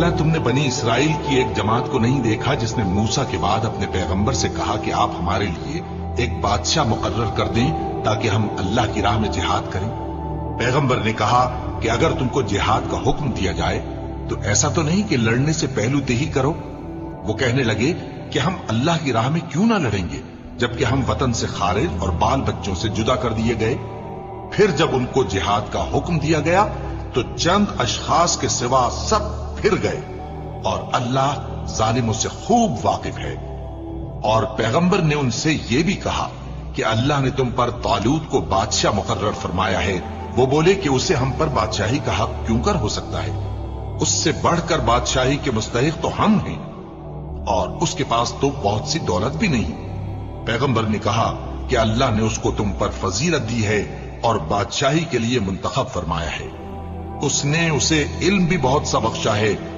भला तुमने बनी इसराइल की एक जमात को नहीं देखा जिसने मूसा के बाद अपने पैगंबर से कहा कि आप हमारे लिए एक बादशाह मुकर्रर कर दें ताकि हम अल्लाह की राह में जिहाद करें। पैगंबर ने कहा कि अगर तुमको जिहाद का हुक्म दिया जाए तो ऐसा तो नहीं कि लड़ने से पहलू ही करो। वो कहने लगे कि हम अल्लाह की राह में क्यों ना लड़ेंगे जबकि हम वतन से खारिज और बाल बच्चों से जुदा कर दिए गए। फिर जब उनको जिहाद का हुक्म दिया गया तो चंद अशखास के सिवा सब फिर गए और अल्लाह जालिमों से खूब वाकिफ है। और पैगंबर ने उनसे यह भी कहा कि अल्लाह ने तुम पर तालूत को बादशाह मुकर्रर फरमाया है। वो बोले कि उसे हम पर बादशाही का हक क्यों कर हो सकता है, उससे बढ़कर बादशाही के मुस्तहिक तो हम हैं और उसके पास तो बहुत सी दौलत भी नहीं। पैगंबर ने कहा कि अल्लाह ने उसको तुम पर फजीलत दी है और बादशाही के लिए मुंतखब फरमाया है। उसने उसे इल्म भी बहुत सा बख्शा है